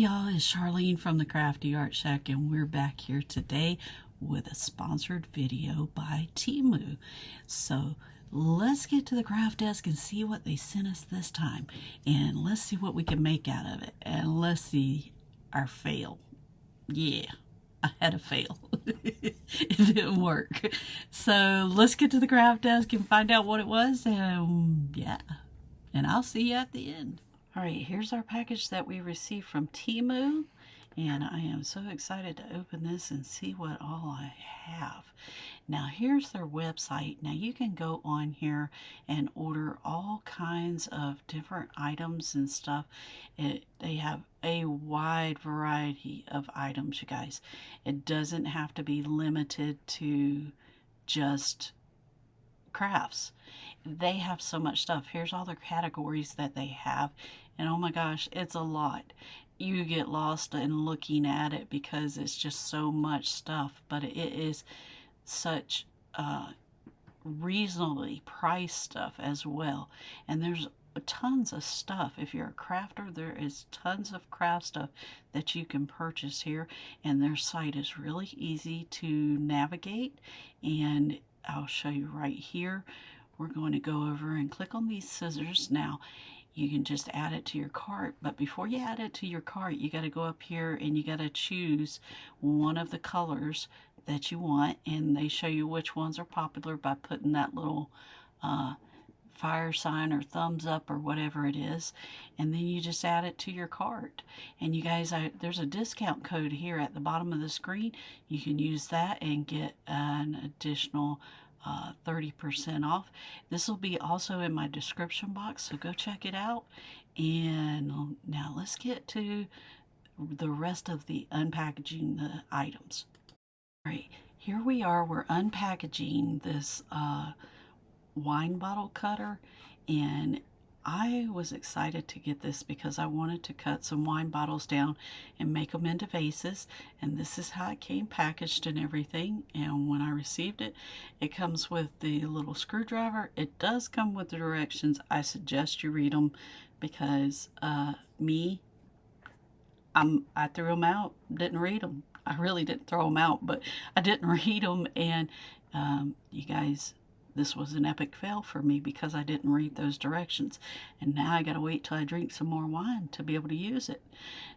y'all, it's Charlene from the Crafty Art Shack, and we're back here today with a sponsored video by Temu. So let's get to the craft desk and see what they sent us this time, and let's see what we can make out of it, and let's see our fail. Yeah, I had a fail. It didn't work. So let's get to the craft desk and find out what it was, and yeah, and I'll see you at the end. All right, here's our package that we received from Temu, and I am so excited to open this and see what all I have. Now, here's their website. Now, you can go on here and order all kinds of different items and stuff. They have a wide variety of items, you guys. It doesn't have to be limited to just crafts. They have so much stuff. Here's all the categories that they have, and oh my gosh, it's a lot. You get lost in looking at it because it's just so much stuff, but it is such reasonably priced stuff as well. And there's tons of stuff. If you're a crafter, there is tons of craft stuff that you can purchase here, and their site is really easy to navigate, and I'll show you right here. We're going to go over and click on these scissors. Now, you can just add it to your cart, but before you add it to your cart, you got to go up here and you got to choose one of the colors that you want, and they show you which ones are popular by putting that little fire sign or thumbs up or whatever it is, and then you just add it to your cart. And you guys, there's a discount code here at the bottom of the screen. You can use that and get an additional 30% off. This will be also in my description box, so go check it out. And now let's get to the rest of the unpackaging the items. All right, here we are. We're unpackaging this wine bottle cutter, and I was excited to get this because I wanted to cut some wine bottles down and make them into vases, and this is how it came packaged and everything. And when I received it, it comes with the little screwdriver. It does come with the directions. I suggest you read them because I threw them out, didn't read them. I really didn't throw them out, but I didn't read them, and you guys, this was an epic fail for me because I didn't read those directions, and now I gotta wait till I drink some more wine to be able to use it.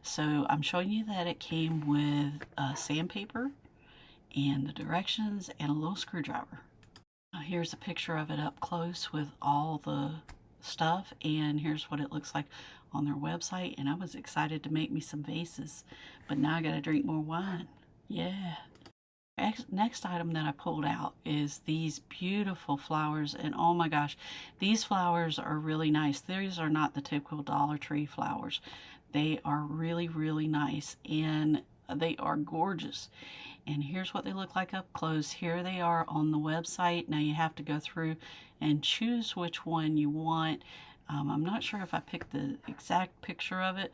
So I'm showing you that it came with sandpaper and the directions and a little screwdriver. Here's a picture of it up close with all the stuff, and here's what it looks like on their website. And I was excited to make me some vases, but now I gotta drink more wine. Yeah. Next item that I pulled out is these beautiful flowers, and oh my gosh, these flowers are really nice. These are not the typical Dollar Tree flowers. They are really, really nice, and they are gorgeous. And here's what they look like up close. Here they are on the website. Now you have to go through and choose which one you want. I'm not sure if I picked the exact picture of it,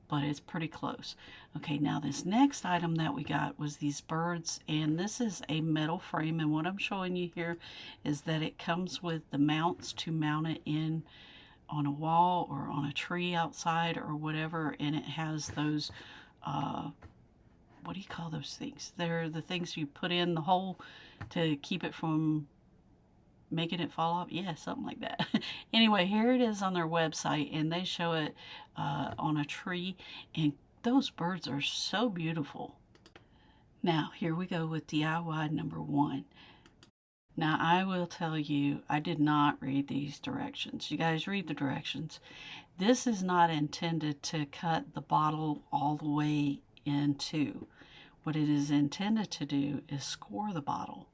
but it's pretty close. Okay, now this next item that we got was these birds, and this is a metal frame, and what I'm showing you here is that it comes with the mounts to mount it in on a wall or on a tree outside or whatever, and it has those, what do you call those things? They're the things you put in the hole to keep it from making it fall off. Yeah, something like that. Anyway, here it is on their website, and they show it on a tree, and those birds are so beautiful. Now, here we go with DIY number 1. Now, I will tell you, I did not read these directions. You guys read the directions. This is not intended to cut the bottle all the way in two. What it is intended to do is score the bottle,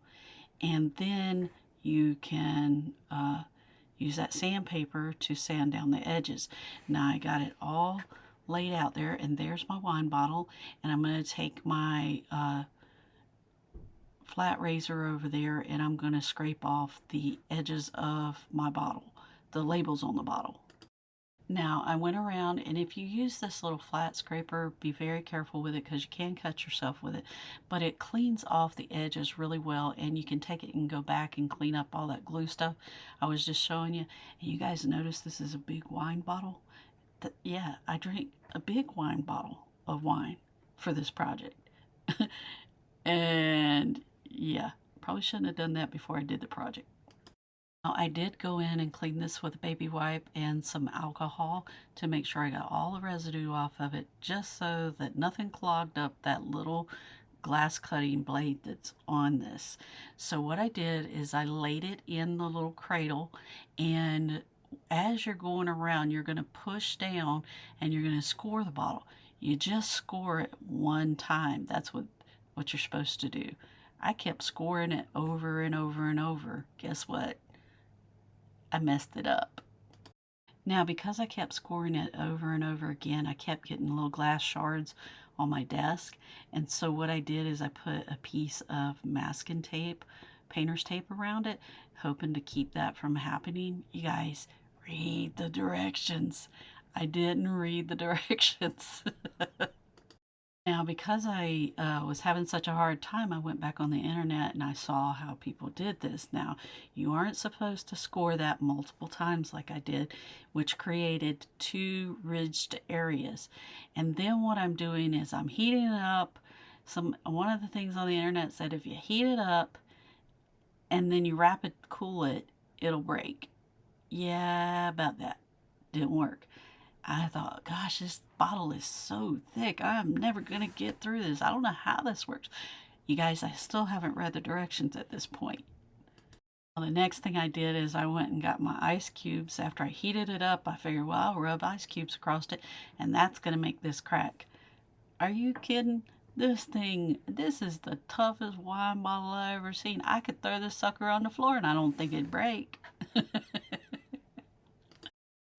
and then you can use that sandpaper to sand down the edges. Now I got it all laid out there, and there's my wine bottle, and I'm going to take my flat razor over there, and I'm going to scrape off the edges of my bottle, the labels on the bottle. Now I went around, and if you use this little flat scraper, be very careful with it because you can cut yourself with it, but it cleans off the edges really well, and you can take it and go back and clean up all that glue stuff I was just showing you. And you guys notice this is a big wine bottle? Yeah, I drank a big wine bottle. of wine for this project. And yeah, probably shouldn't have done that before I did the project. Now, I did go in and clean this with a baby wipe and some alcohol to make sure I got all the residue off of it, just so that nothing clogged up that little glass cutting blade that's on this. So what I did is I laid it in the little cradle, and as you're going around, you're going to push down and you're going to score the bottle. You just score it one time. That's what you're supposed to do. I kept scoring it over and over and over. Guess what? I messed it up. Now, because I kept scoring it over and over again, I kept getting little glass shards on my desk. And so what I did is I put a piece of masking tape, painter's tape around it, hoping to keep that from happening. You guys, read the directions. I didn't read the directions. Now, because I was having such a hard time, I went back on the internet and I saw how people did this. Now, you aren't supposed to score that multiple times like I did, which created two ridged areas. And then what I'm doing is I'm heating it up. One of the things on the internet said if you heat it up and then you rapid cool it, it'll break. Yeah, about that. Didn't work. I thought, gosh, this bottle is so thick. I'm never going to get through this. I don't know how this works. You guys, I still haven't read the directions at this point. Well, the next thing I did is I went and got my ice cubes. After I heated it up, I figured, well, I'll rub ice cubes across it, and that's going to make this crack. Are you kidding? This is the toughest wine bottle I've ever seen. I could throw this sucker on the floor, and I don't think it'd break.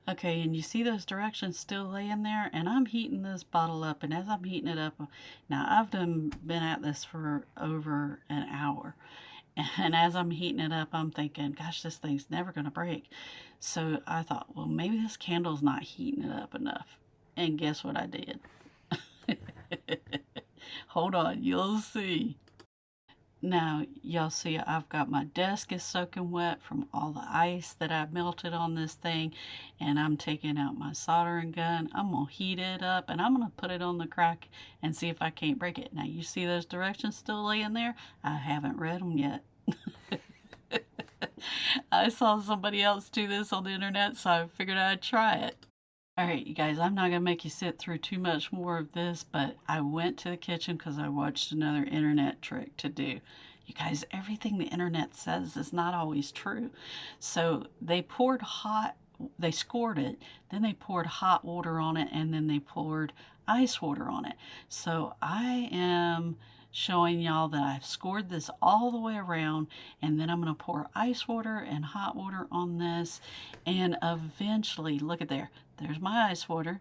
Okay, and you see those directions still laying there? And I'm heating this bottle up, and as I'm heating it up, now I've been at this for over an hour. And as I'm heating it up, I'm thinking, gosh, this thing's never going to break. So I thought, well, maybe this candle's not heating it up enough. And guess what I did? Hold on, you'll see. Now, y'all see I've got my desk is soaking wet from all the ice that I melted on this thing, and I'm taking out my soldering gun. I'm going to heat it up, and I'm going to put it on the crack and see if I can't break it. Now, you see those directions still laying there? I haven't read them yet. I saw somebody else do this on the internet, so I figured I'd try it. Alright, you guys, I'm not going to make you sit through too much more of this, but I went to the kitchen because I watched another internet trick to do. You guys, everything the internet says is not always true. So they scored it, then they poured hot water on it, and then they poured ice water on it. So I am showing y'all that I've scored this all the way around, and then I'm going to pour ice water and hot water on this, and eventually, look at there's my ice water,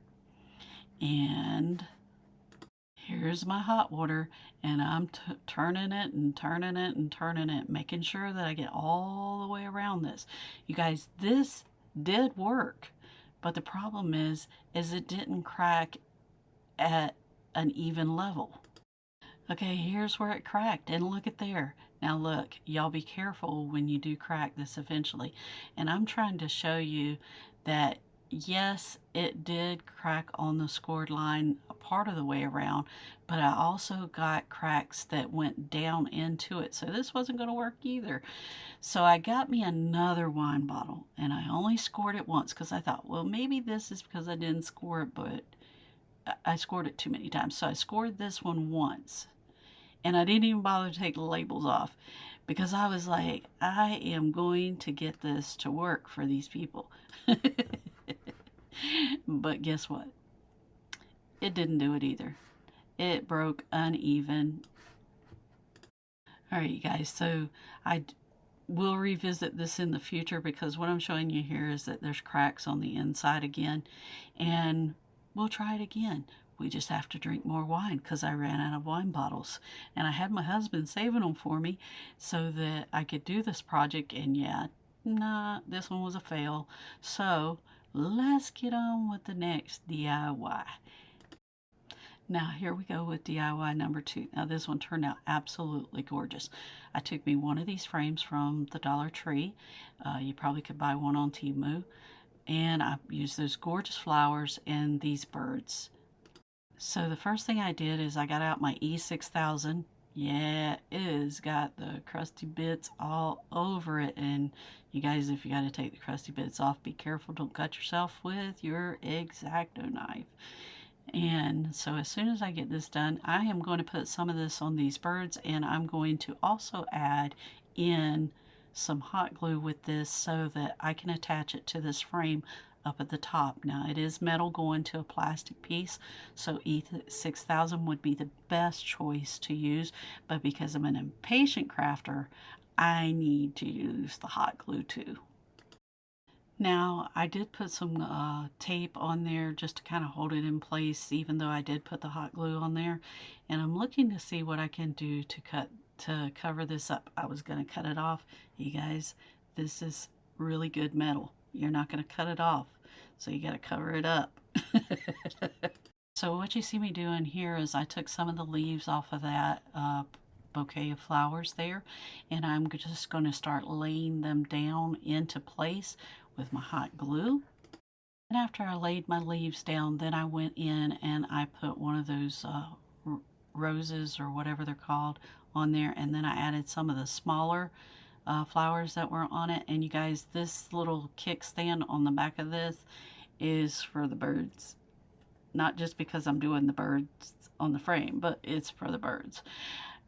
and here's my hot water, and I'm turning it and turning it and turning it, making sure that I get all the way around this. You guys, this did work, but the problem is it didn't crack at an even level. Okay, here's where it cracked, and look at there. Now look, y'all be careful when you do crack this eventually. And I'm trying to show you that yes, it did crack on the scored line a part of the way around, but I also got cracks that went down into it. So this wasn't going to work either. So I got me another wine bottle, and I only scored it once because I thought, well, maybe this is because I didn't score it, but I scored it too many times. So I scored this one once. And I didn't even bother to take the labels off because I was like, I am going to get this to work for these people. But guess what? It didn't do it either. It broke uneven. All right, you guys, so I will revisit this in the future because what I'm showing you here is that there's cracks on the inside again, and we'll try it again. We just have to drink more wine because I ran out of wine bottles. And I had my husband saving them for me so that I could do this project. And yeah, nah, this one was a fail. So let's get on with the next DIY. Now here we go with DIY number 2. Now this one turned out absolutely gorgeous. I took me one of these frames from the Dollar Tree. You probably could buy one on Temu. And I used those gorgeous flowers and these birds. So the first thing I did is I got out my E6000. Yeah, it has got the crusty bits all over it. And you guys, if you got to take the crusty bits off, be careful. Don't cut yourself with your X-Acto knife. And so as soon as I get this done, I am going to put some of this on these birds, and I'm going to also add in some hot glue with this so that I can attach it to this frame up at the top. Now it is metal going to a plastic piece, so E6000 would be the best choice to use, but because I'm an impatient crafter, I need to use the hot glue too. Now, I did put some tape on there just to kind of hold it in place, even though I did put the hot glue on there. And I'm looking to see what I can do to cover this up. I was going to cut it off. You guys, this is really good metal. You're not going to cut it off, so you got to cover it up. So what you see me doing here is I took some of the leaves off of that bouquet of flowers there, and I'm just going to start laying them down into place with my hot glue. And after I laid my leaves down, then I went in and I put one of those roses or whatever they're called on there, and then I added some of the smaller flowers that were on it. And you guys, this little kickstand on the back of this is for the birds. Not just because I'm doing the birds on the frame, but it's for the birds.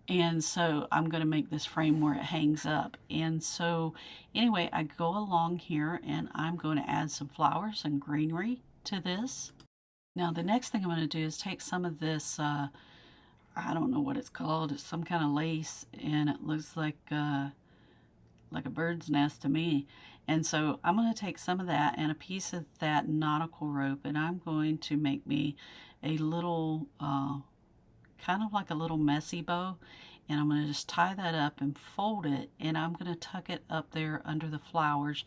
And so I'm going to make this frame where it hangs up. And so anyway, I go along here and I'm going to add some flowers and greenery to this. Now the next thing I'm going to do is take some of this, I don't know what it's called. It's some kind of lace, and it looks like a bird's nest to me. And so I'm going to take some of that and a piece of that nautical rope, and I'm going to make me a little kind of like a little messy bow, and I'm going to just tie that up and fold it, and I'm going to tuck it up there under the flowers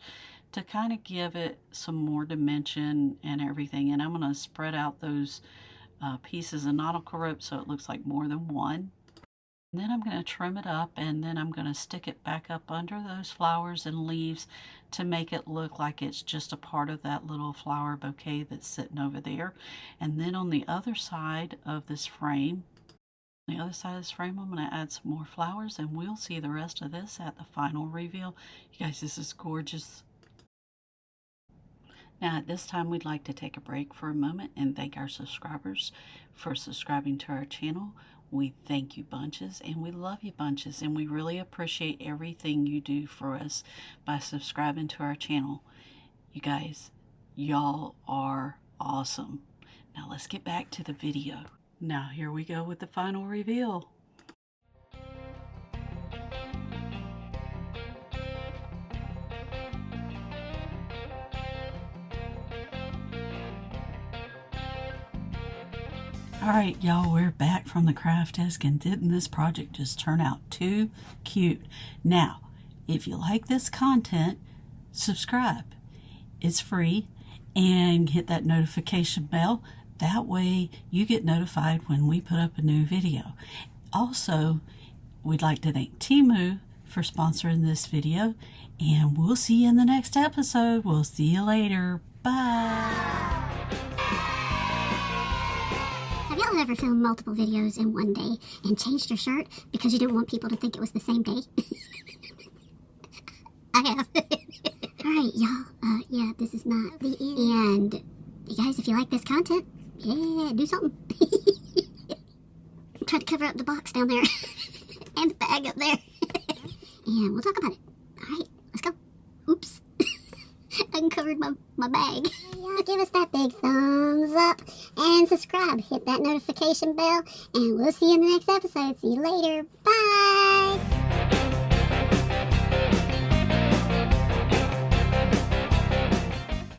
to kind of give it some more dimension and everything. And I'm going to spread out those pieces of nautical rope so it looks like more than one. And then I'm going to trim it up, and then I'm going to stick it back up under those flowers and leaves to make it look like it's just a part of that little flower bouquet that's sitting over there. And then on the other side of this frame, I'm going to add some more flowers, and we'll see the rest of this at the final reveal. You guys, this is gorgeous. Now at this time, we'd like to take a break for a moment and thank our subscribers for subscribing to our channel. We thank you bunches, and we love you bunches, and we really appreciate everything you do for us by subscribing to our channel. You guys, y'all are awesome. Now let's get back to the video. Now here we go with the final reveal. Alright y'all, we're back from the craft desk, and didn't this project just turn out too cute? Now, if you like this content, subscribe. It's free, and hit that notification bell. That way you get notified when we put up a new video. Also, we'd like to thank Temu for sponsoring this video, and we'll see you in the next episode. We'll see you later. Bye. Have y'all ever filmed multiple videos in one day and changed your shirt because you didn't want people to think it was the same day? I have. Alright, y'all. Yeah, this is not the end. And you guys, if you like this content, yeah, do something. Try to cover up the box down there and the bag up there. And we'll talk about it. Alright, let's go. Oops. Uncovered my bag. Y'all give us that big thumbs up and subscribe. Hit that notification bell, and we'll see you in the next episode. See you later. Bye.